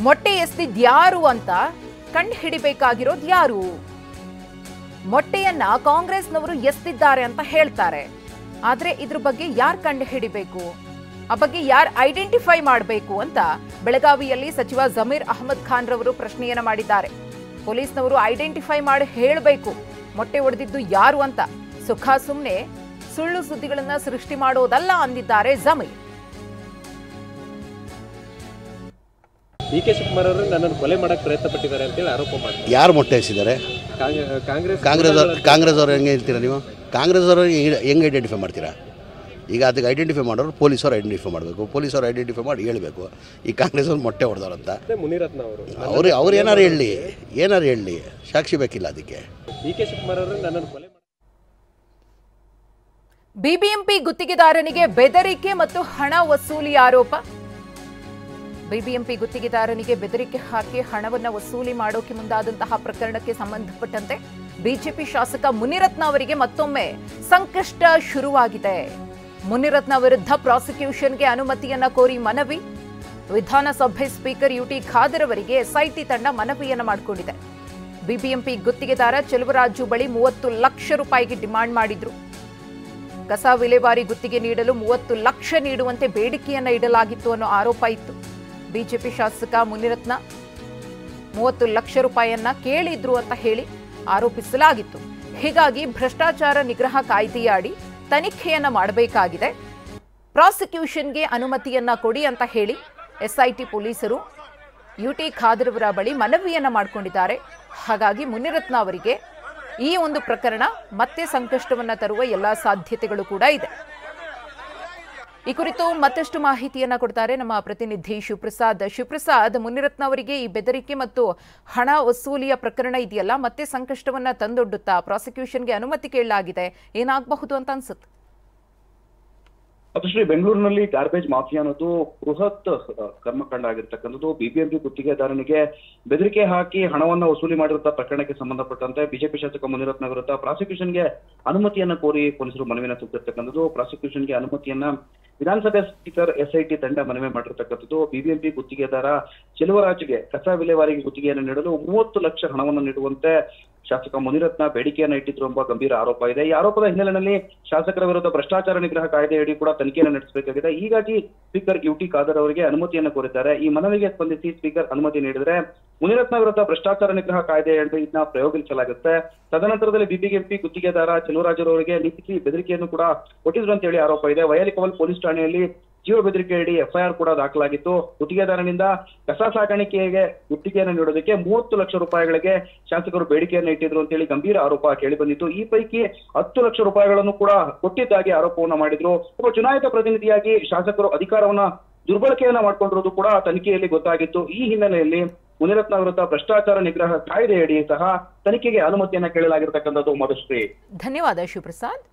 ಮೊಟ್ಟೆ ಎಸ್ದಿದ್ಯಾರು ಅಂತ ಕಂಡು ಹಿಡಿಬೇಕಾಗಿರೋದು ಯಾರು? ಮೊಟ್ಟೆಯನ್ನ ಕಾಂಗ್ರೆಸ್ನವರು ಎಸ್ತಿದ್ದಾರೆ ಅಂತ ಹೇಳ್ತಾರೆ. ಆದ್ರೆ ಇದ್ರ ಬಗ್ಗೆ ಯಾರು ಕಂಡು ಹಿಡಿಬೇಕು, ಆ ಬಗ್ಗೆ ಯಾರು ಐಡೆಂಟಿಫೈ ಮಾಡಬೇಕು ಅಂತ ಬೆಳಗಾವಿಯಲ್ಲಿ ಸಚಿವ ಜಮೀರ್ ಅಹಮದ್ ಖಾನ್ ರವರು ಪ್ರಶ್ನೆಯನ್ನ ಮಾಡಿದ್ದಾರೆ. ಪೊಲೀಸ್ನವರು ಐಡೆಂಟಿಫೈ ಮಾಡಿ ಹೇಳಬೇಕು ಮೊಟ್ಟೆ ಒಡೆದಿದ್ದು ಯಾರು ಅಂತ. ಸುಖ ಸುಮ್ಮನೆ ಸುಳ್ಳು ಸುದ್ದಿಗಳನ್ನ ಸೃಷ್ಟಿ ಮಾಡೋದಲ್ಲ ಅಂದಿದ್ದಾರೆ ಜಮೀರ್. ಡಿ.ಕೆ. ಶಿವಕುಮಾರ್ ಅವರು ನನ್ನನ್ನು ಕೊಲೆ ಮಾಡಕ್ಕೆ ಪ್ರಯತ್ನ ಪಟ್ಟಿದ್ದಾರೆ ಅಂತೇಳಿ ಆರೋಪ ಮಾಡ್ತಾರೆ. ಯಾರು ಮೊಟ್ಟೆ ಎಸಿದ್ದಾರೆ? ಕಾಂಗ್ರೆಸ್ ಅವರು ಹೆಂಗೆ ಹೇಳ್ತೀರಾ ನೀವು? ಕಾಂಗ್ರೆಸ್ ಅವರು ಹೆಂಗೆ ಐಡೆಂಟಿಫೈ ಮಾಡ್ತೀರಾ? ಈಗ ಅದಕ್ಕೆ ಐಡೆಂಟಿಫೈ ಮಾಡೋರು ಪೊಲೀಸರು ಐಡೆಂಟಿಫೈ ಮಾಡಬೇಕು, ಪೊಲೀಸರು ಐಡೆಂಟಿಫೈ ಮಾಡಿ ಹೇಳಬೇಕು ಈ ಕಾಂಗ್ರೆಸ್ ಅವ್ರು ಮೊಟ್ಟೆ ಹೊಡೆದವ್ರು ಅಂತ. ಮುನಿರತ್ನ ಅವರು ಏನಾರು ಹೇಳಲಿ, ಸಾಕ್ಷಿ ಬೇಕಿಲ್ಲ ಅದಕ್ಕೆ. ಡಿ.ಕೆ. ಶಿವಕುಮಾರ್ ಅವರು ನನ್ನನ್ನು ಕೊಲೆ ಬಿಬಿಎಂಪಿ ಗುತ್ತಿಗೆದಾರನಿಗೆ ಬೆದರಿಕೆ ಮತ್ತು ಹಣ ವಸೂಲಿ ಆರೋಪ. ಬಿಬಿಎಂಪಿ ಗುತ್ತಿಗೆದಾರನಿಗೆ ಬೆದರಿಕೆ ಹಾಕಿ ಹಣವನ್ನು ವಸೂಲಿ ಮಾಡೋಕೆ ಮುಂದಾದಂತಹ ಪ್ರಕರಣಕ್ಕೆ ಸಂಬಂಧಪಟ್ಟಂತೆ ಬಿಜೆಪಿ ಶಾಸಕ ಮುನಿರತ್ನ ಅವರಿಗೆ ಮತ್ತೊಮ್ಮೆ ಸಂಕಷ್ಟ ಶುರುವಾಗಿದೆ. ಮುನಿರತ್ನ ವಿರುದ್ಧ ಪ್ರಾಸಿಕ್ಯೂಷನ್ಗೆ ಅನುಮತಿಯನ್ನ ಕೋರಿ ಮನವಿ. ವಿಧಾನಸಭೆ ಸ್ಪೀಕರ್ ಯುಟಿ ಖಾದರ್ ಅವರಿಗೆ ಎಸ್ಐಟಿ ತಂಡ ಮನವಿಯನ್ನ ಮಾಡಿಕೊಂಡಿದೆ. ಬಿಬಿಎಂಪಿ ಗುತ್ತಿಗೆದಾರ ಚೆಲುವರಾಜು ಬಳಿ 30 ಲಕ್ಷ ರೂಪಾಯಿಗೆ ಡಿಮಾಂಡ್ ಮಾಡಿದ್ರು. ಕಸ ವಿಲೇವಾರಿ ಗುತ್ತಿಗೆ ನೀಡಲು 30 ಲಕ್ಷ ನೀಡುವಂತೆ ಬೇಡಿಕೆಯನ್ನ ಇಡಲಾಗಿತ್ತು ಅನ್ನೋ ಆರೋಪ ಇತ್ತು. ಬಿಜೆಪಿ ಶಾಸಕ ಮುನಿರತ್ನ 30 ಲಕ್ಷ ರೂಪಾಯಿಯನ್ನ ಕೇಳಿದ್ರು ಅಂತ ಹೇಳಿ ಆರೋಪಿಸಲಾಗಿತ್ತು. ಹೀಗಾಗಿ ಭ್ರಷ್ಟಾಚಾರ ನಿಗ್ರಹ ಕಾಯ್ದೆಯಡಿ ತನಿಖೆಯನ್ನ ಮಾಡಬೇಕಾಗಿದೆ, ಪ್ರಾಸಿಕ್ಯೂಷನ್ಗೆ ಅನುಮತಿಯನ್ನ ಕೊಡಿ ಅಂತ ಹೇಳಿ ಎಸ್ಐಟಿ ಪೊಲೀಸರು ಯುಟಿ ಖಾದರ್ ಅವರ ಬಳಿ ಮನವಿಯನ್ನ ಮಾಡಿಕೊಂಡಿದ್ದಾರೆ. ಹಾಗಾಗಿ ಮುನಿರತ್ನ ಅವರಿಗೆ ಈ ಒಂದು ಪ್ರಕರಣ ಮತ್ತೆ ಸಂಕಷ್ಟವನ್ನ ತರುವ ಎಲ್ಲಾ ಸಾಧ್ಯತೆಗಳು ಕೂಡ ಇದೆ. ಈ ಕುರಿತು ಮತ್ತಷ್ಟು ಮಾಹಿತಿಯನ್ನ ಕೊಡ್ತಾರೆ ನಮ್ಮ ಪ್ರತಿನಿಧಿ ಶಿವಪ್ರಸಾದ್. ಮುನಿರತ್ನ ಅವರಿಗೆ ಈ ಬೆದರಿಕೆ ಮತ್ತು ಹಣ ವಸೂಲಿಯ ಪ್ರಕರಣ ಇದೆಯಲ್ಲ, ಮತ್ತೆ ಸಂಕಷ್ಟವನ್ನ ತಂದೊಡ್ಡುತ್ತಾ? ಪ್ರಾಸಿಕ್ಯೂಷನ್ಗೆ ಅನುಮತಿ ಕೇಳಲಾಗಿದೆ, ಏನಾಗಬಹುದು ಅಂತ ಅನ್ಸುತ್ತೆ? ಶ್ರೀ ಬೆಂಗಳೂರಿನಲ್ಲಿ ಗಾರ್ಬೇಜ್ ಮಾಫಿಯಾ ಅನ್ನೋದು ಬೃಹತ್ ಕರ್ಮಕಾಂಡ ಆಗಿರ್ತಕ್ಕಂಥದ್ದು. ಬಿಬಿಎಂಪಿ ಗುತ್ತಿಗೆದಾರನಿಗೆ ಬೆದರಿಕೆ ಹಾಕಿ ಹಣವನ್ನ ವಸೂಲಿ ಮಾಡಿರುವಂತಹ ಪ್ರಕರಣಕ್ಕೆ ಸಂಬಂಧಪಟ್ಟಂತೆ ಬಿಜೆಪಿ ಶಾಸಕ ಮುನಿರತ್ನ ವಿರುದ್ಧ ಪ್ರಾಸಿಕ್ಯೂಷನ್ಗೆ ಅನುಮತಿಯನ್ನ ಕೋರಿ ಪೊಲೀಸರು ಮನವಿಯನ್ನು ಸಲ್ಲಿಸಿರ್ತಕ್ಕಂಥದ್ದು. ಪ್ರಾಸಿಕ್ಯೂಷನ್ಗೆ ಅನುಮತಿಯನ್ನ ವಿಧಾನಸಭೆ ಸ್ಪೀಕರ್ ಎಸ್ಐಟಿ ತಂಡ ಮನವಿ ಮಾಡಿರ್ತಕ್ಕಂಥದ್ದು. ಬಿಬಿಎಂಪಿ ಗುತ್ತಿಗೆದಾರ ಚೆಲುವರಾಜುಗೆ ಕಸ ವಿಲೇವಾರಿಗೆ ಗುತ್ತಿಗೆಯನ್ನು ನೀಡಲು 30 ಲಕ್ಷ ಹಣವನ್ನು ನೀಡುವಂತೆ ಶಾಸಕ ಮುನಿರತ್ನ ಬೇಡಿಕೆಯನ್ನ ಇಟ್ಟಿದ್ರು ಎಂಬ ಗಂಭೀರ ಆರೋಪ ಇದೆ. ಈ ಆರೋಪದ ಹಿನ್ನೆಲೆಯಲ್ಲಿ ಶಾಸಕರ ವಿರುದ್ಧ ಭ್ರಷ್ಟಾಚಾರ ನಿಗ್ರಹ ಕಾಯ್ದೆಯಡಿ ಕೂಡ ತನಿಖೆಯನ್ನು ನಡೆಸಬೇಕಾಗಿದೆ. ಹೀಗಾಗಿ ಸ್ಪೀಕರ್ ಯುಟಿ ಖಾದರ್ ಅವರಿಗೆ ಅನುಮತಿಯನ್ನು ಕೋರಿದ್ದಾರೆ. ಈ ಮನವಿಗೆ ಸ್ಪಂದಿಸಿ ಸ್ಪೀಕರ್ ಅನುಮತಿ ನೀಡಿದರೆ ಮುನಿರತ್ನ ವಿರುದ್ಧ ಭ್ರಷ್ಟಾಚಾರ ನಿಗ್ರಹ ಕಾಯ್ದೆಯಡಿ ಇದನ್ನ ಪ್ರಯೋಗಿಸಲಾಗುತ್ತೆ. ತದನಂತರದಲ್ಲಿ ಬಿಬಿಎಂಪಿ ಗುತ್ತಿಗೆದಾರ ಚೆಲುವರಾಜರವರಿಗೆ ಲಿಖಿಸಿ ಬೆದರಿಕೆಯನ್ನು ಕೂಡ ಕೊಟ್ಟಿದ್ರು ಅಂತ ಹೇಳಿ ಆರೋಪ ಇದೆ. ವಯಲಿಕವಲ್ ಪೊಲೀಸ್ ಠಾಣೆಯಲ್ಲಿ ಜೀವ ಬೆದರಿಕೆಯಡಿ ಎಫ್ಐಆರ್ ಕೂಡ ದಾಖಲಾಗಿತ್ತು. ಗುತ್ತಿಗೆದಾರನಿಂದ ಕಸ ಸಾಗಾಣಿಕೆಗೆ ಗುತ್ತಿಗೆಯನ್ನು ನೀಡೋದಕ್ಕೆ 30 ಲಕ್ಷ ರೂಪಾಯಿಗಳಿಗೆ ಶಾಸಕರು ಬೇಡಿಕೆಯನ್ನು ಇಟ್ಟಿದ್ರು ಅಂತ ಹೇಳಿ ಗಂಭೀರ ಆರೋಪ ಕೇಳಿ ಬಂದಿತ್ತು. ಈ ಪೈಕಿ 10 ಲಕ್ಷ ರೂಪಾಯಿಗಳನ್ನು ಕೂಡ ಕೊಟ್ಟಿದ್ದಾಗಿ ಆರೋಪವನ್ನ ಮಾಡಿದ್ರು. ಒಬ್ಬ ಚುನಾಯಿತ ಪ್ರತಿನಿಧಿಯಾಗಿ ಶಾಸಕರು ಅಧಿಕಾರವನ್ನ ದುರ್ಬಳಕೆಯನ್ನ ಮಾಡ್ಕೊಂಡಿರೋದು ಕೂಡ ತನಿಖೆಯಲ್ಲಿ ಗೊತ್ತಾಗಿತ್ತು. ಈ ಹಿನ್ನೆಲೆಯಲ್ಲಿ ಮುನಿರತ್ನ ವಿರುದ್ಧ ಭ್ರಷ್ಟಾಚಾರ ನಿಗ್ರಹ ಕಾಯ್ದೆಯಡಿ ಸಹ ತನಿಖೆಗೆ ಅನುಮತಿಯನ್ನ ಕೇಳಲಾಗಿರ್ತಕ್ಕಂಥದ್ದು. ಮಧುಶ್ರೀ, ಧನ್ಯವಾದ ಶಿವಪ್ರಸಾದ್.